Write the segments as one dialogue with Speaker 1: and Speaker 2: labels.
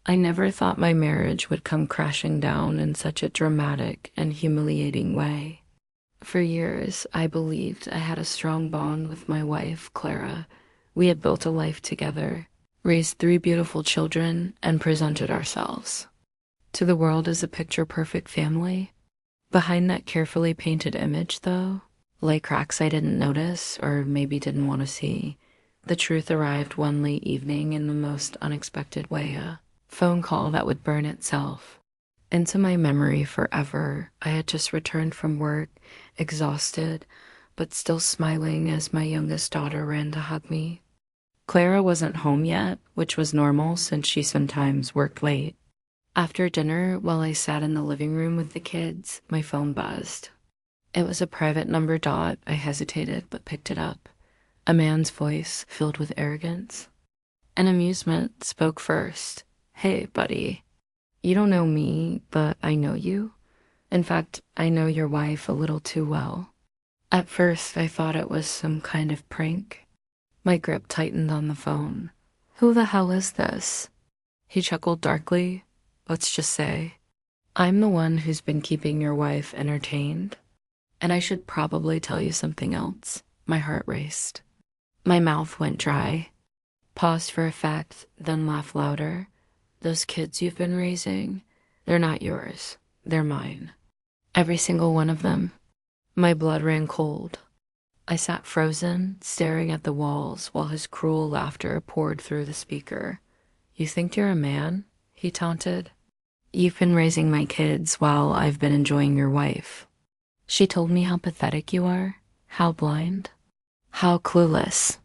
Speaker 1: I never thought my marriage would come crashing down in such a dramatic and humiliating way. For years, I believed I had a strong bond with my wife, Clara. We had built a life together, raised three beautiful children, and presented ourselves to the world as a picture-perfect family. Behind that carefully painted image, though, lay cracks I didn't notice or maybe didn't want to see. The truth arrived one late evening in the most unexpected way, a phone call that would burn itself into my memory forever. I had just returned from work, exhausted, but still smiling as my youngest daughter ran to hug me. Clara wasn't home yet, which was normal since she sometimes worked late. After dinner, while I sat in the living room with the kids, my phone buzzed. It was a private number dot. I hesitated but picked it up. A man's voice filled with arrogance and amusement spoke first. "Hey, buddy. You don't know me, but I know you. In fact, I know your wife a little too well." At first, I thought it was some kind of prank. My grip tightened on the phone. "Who the hell is this?" He chuckled darkly. "Let's just say, I'm the one who's been keeping your wife entertained. And I should probably tell you something else." My heart raced. My mouth went dry. Paused for effect, then laughed louder. "Those kids you've been raising, they're not yours. They're mine. Every single one of them." My blood ran cold. I sat frozen, staring at the walls while his cruel laughter poured through the speaker. "You think you're a man?" he taunted. "You've been raising my kids while I've been enjoying your wife." She told me how pathetic you are, how blind, how clueless.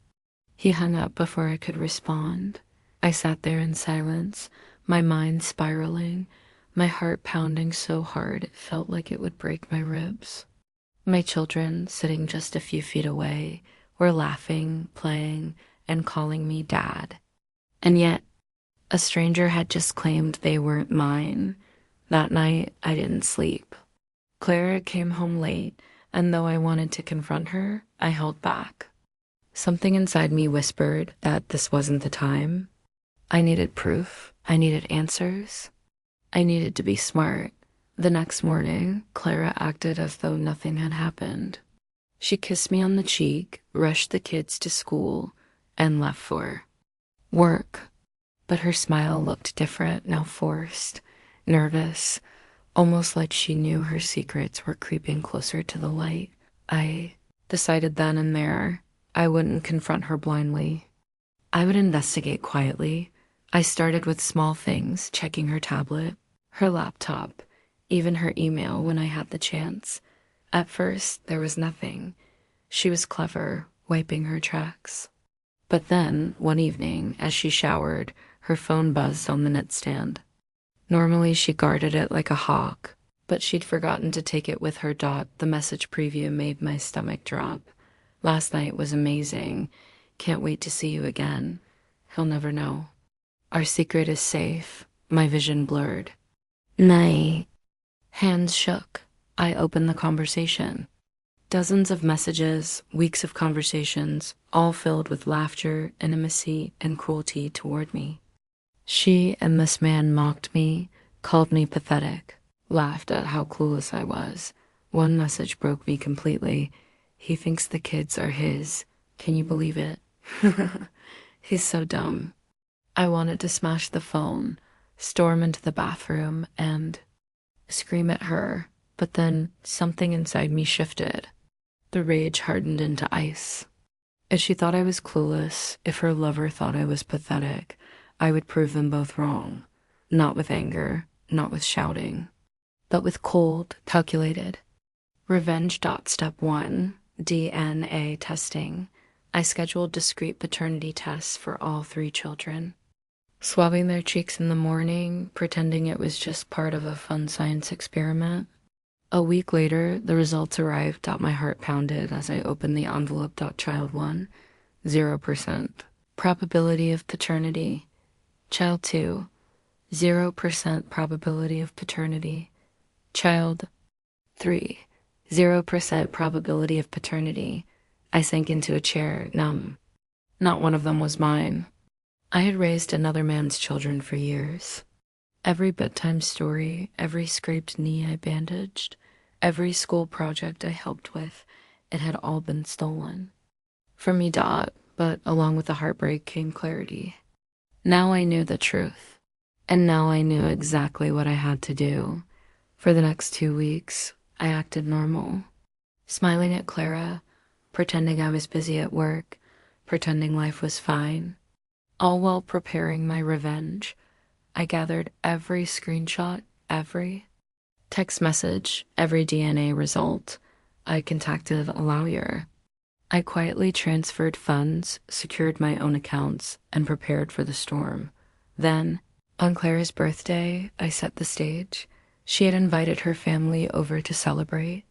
Speaker 1: He hung up before I could respond. I sat there in silence, my mind spiraling, my heart pounding so hard it felt like it would break my ribs. My children, sitting just a few feet away, were laughing, playing, and calling me Dad. And yet, a stranger had just claimed they weren't mine. That night, I didn't sleep. Clara came home late, and though I wanted to confront her, I held back. Something inside me whispered that this wasn't the time. I needed proof. I needed answers. I needed to be smart. The next morning, Clara acted as though nothing had happened. She kissed me on the cheek, rushed the kids to school, and left for work. But her smile looked different, now forced, nervous, almost like she knew her secrets were creeping closer to the light. I decided then and there I wouldn't confront her blindly. I would investigate quietly. I started with small things, checking her tablet, her laptop, even her email when I had the chance. At first, there was nothing. She was clever, wiping her tracks. But then, one evening, as she showered, her phone buzzed on the nightstand. Normally, she guarded it like a hawk, but she'd forgotten to take it with her. The message preview made my stomach drop. "Last night was amazing. Can't wait to see you again. He'll never know. Our secret is safe." My vision blurred. "Night." Hands shook. I opened the conversation. Dozens of messages, weeks of conversations, all filled with laughter, intimacy, and cruelty toward me. She and this man mocked me, called me pathetic, laughed at how clueless I was. One message broke me completely. "He thinks the kids are his. Can you believe it?" He's so dumb. I wanted to smash the phone, storm into the bathroom, and scream at her, but then something inside me shifted. The rage hardened into ice. If she thought I was clueless, if her lover thought I was pathetic, I would prove them both wrong. Not with anger, not with shouting, but with cold, calculated revenge. Step 1, DNA testing. I scheduled discrete paternity tests for all three children, swabbing their cheeks in the morning, pretending it was just part of a fun science experiment. A week later, the results arrived. My heart pounded as I opened the envelope. Child 1, 0% probability of paternity. Child 2, 0% probability of paternity. Child 3, 0% probability of paternity. I sank into a chair, numb. Not one of them was mine. I had raised another man's children for years. Every bedtime story, every scraped knee I bandaged, every school project I helped with, it had all been stolen. For me, but along with the heartbreak came clarity. Now I knew the truth, and now I knew exactly what I had to do. For the next 2 weeks, I acted normal, smiling at Clara, pretending I was busy at work, pretending life was fine, all while preparing my revenge. I gathered every screenshot, every text message, every DNA result. I contacted a lawyer. I quietly transferred funds, secured my own accounts, and prepared for the storm. Then, on Clara's birthday, I set the stage. She had invited her family over to celebrate.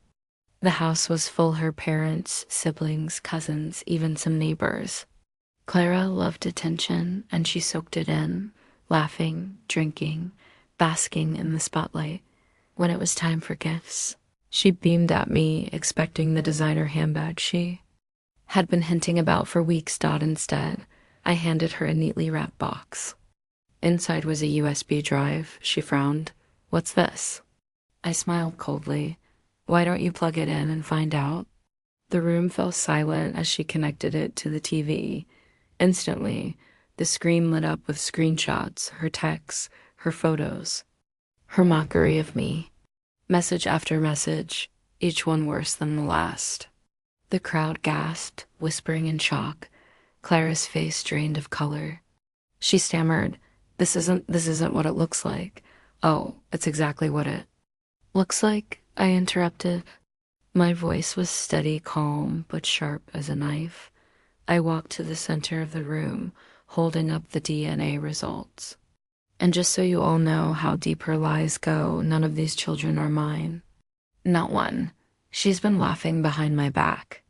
Speaker 1: The house was full, her parents, siblings, cousins, even some neighbors. Clara loved attention, and she soaked it in, laughing, drinking, basking in the spotlight. When it was time for gifts, she beamed at me, expecting the designer handbag she had been hinting about for weeks. Instead, I handed her a neatly wrapped box. Inside was a USB drive. She frowned. "What's this?" I smiled coldly. "Why don't you plug it in and find out?" The room fell silent as she connected it to the TV. Instantly, the screen lit up with screenshots, her texts, her photos, her mockery of me. Message after message, each one worse than the last. The crowd gasped, whispering in shock. Clara's face drained of color. She stammered, This isn't what it looks like." "Oh, it's exactly what it looks like," I interrupted. My voice was steady, calm, but sharp as a knife. I walked to the center of the room, holding up the DNA results. "And just so you all know how deep her lies go, none of these children are mine. Not one. She's been laughing behind my back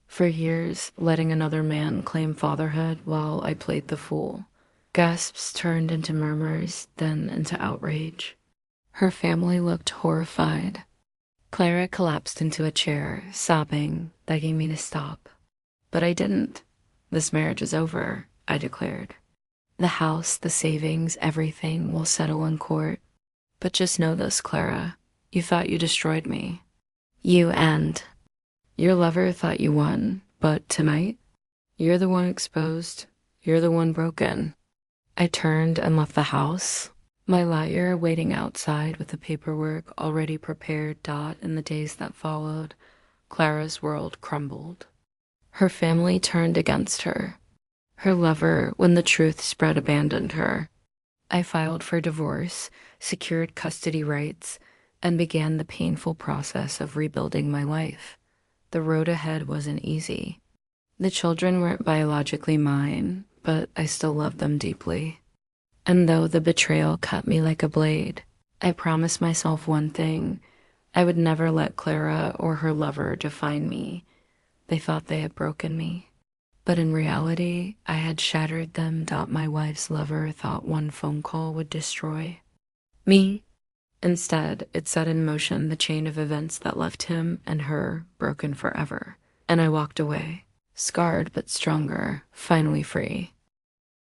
Speaker 1: for years, letting another man claim fatherhood while I played the fool." Gasps turned into murmurs, then into outrage. Her family looked horrified. Clara collapsed into a chair, sobbing, begging me to stop. But I didn't. "This marriage is over," I declared. "The house, the savings, everything will settle in court. But just know this, Clara. You thought you destroyed me. You and your lover thought you won, but tonight, you're the one exposed. You're the one broken." I turned and left the house, my lawyer waiting outside with the paperwork already prepared. In the days that followed, Clara's world crumbled. Her family turned against her. Her lover, when the truth spread, abandoned her. I filed for divorce, secured custody rights, and began the painful process of rebuilding my life. The road ahead wasn't easy. The children weren't biologically mine, but I still loved them deeply. And though the betrayal cut me like a blade, I promised myself one thing: I would never let Clara or her lover define me. They thought they had broken me, but in reality, I had shattered them. My wife's lover thought one phone call would destroy me. Instead, it set in motion the chain of events that left him and her broken forever. And I walked away, scarred but stronger, finally free.